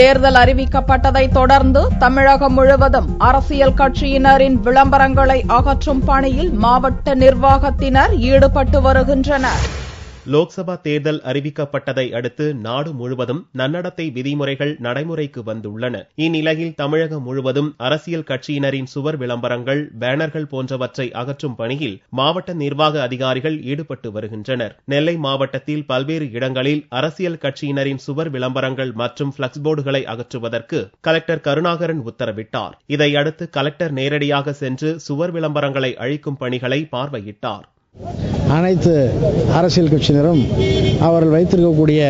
தேர்தல் அறிவிக்கப்பட்டதை தொடர்ந்து தமிழகம் முழுவதும் அரசியல் கட்சியினரின் விளம்பரங்களை அகற்றும் பணியில் மாவட்ட நிர்வாகத்தினர் ஈடுபட்டு வருகின்றனர். லோக்சபா தேர்தல் அறிவிக்கப்பட்டதை அடுத்து நாடு முழுவதும் நன்னடத்தை விதிமுறைகள் நடைமுறைக்கு வந்துள்ளன. இந்நிலையில் தமிழகம் முழுவதும் அரசியல் கட்சியினரின் சுவர் விளம்பரங்கள், பேனர்கள் போன்றவற்றை அகற்றும் பணியில் மாவட்ட நிர்வாக அதிகாரிகள் ஈடுபட்டு வருகின்றனர். நெல்லை மாவட்டத்தில் பல்வேறு இடங்களில் அரசியல் கட்சியினரின் சுவர் விளம்பரங்கள் மற்றும் பிளக்ஸ் போர்டுகளை அகற்றுவதற்கு கலெக்டர் கருணாகரன் உத்தரவிட்டார். இதையடுத்து கலெக்டர் நேரடியாக சென்று சுவர் விளம்பரங்களை அழிக்கும் பணிகளை பார்வையிட்டார். அனைத்து அரசியல் கட்சியினரும் அவர்கள் வைத்திருக்கக்கூடிய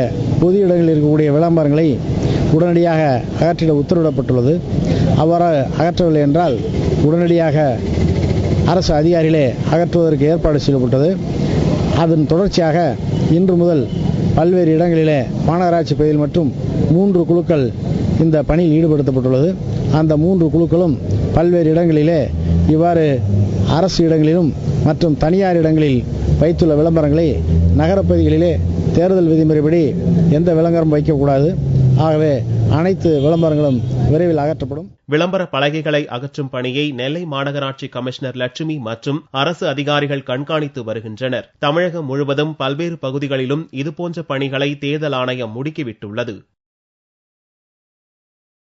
பொது இடங்களில் இருக்கக்கூடிய விளம்பரங்களை உடனடியாக அகற்றிட உத்தரவிடப்பட்டுள்ளது. அவ்வாறு அகற்றவில்லை என்றால் உடனடியாக அரசு அதிகாரிகளே அகற்றுவதற்கு ஏற்பாடு செய்யப்பட்டது. அதன் தொடர்ச்சியாக இன்று முதல் பல்வேறு இடங்களிலே மாநகராட்சி பகுதியில் மற்றும் 3 குழுக்கள் இந்த பணியில் ஈடுபடுத்தப்பட்டுள்ளது. அந்த 3 குழுக்களும் பல்வேறு இடங்களிலே இவ்வாறு அரசு இடங்களிலும் மற்றும் தனியார் இடங்களில் வைத்துள்ள விளம்பரங்களை நகரப்பகுதிகளிலே தேர்தல் விதிமுறைப்படி எந்த விளம்பரம் வைக்கக்கூடாது. ஆகவே அனைத்து விளம்பரங்களும் விரைவில் அகற்றப்படும். விளம்பர பலகைகளை அகற்றும் பணியை நெல்லை மாநகராட்சி கமிஷனர் லட்சுமி மற்றும் அரசு அதிகாரிகள் கண்காணித்து வருகின்றனர். தமிழகம் முழுவதும் பல்வேறு பகுதிகளிலும் இதுபோன்ற பணிகளை தேர்தல் ஆணையம் முடுக்கிவிட்டுள்ளது.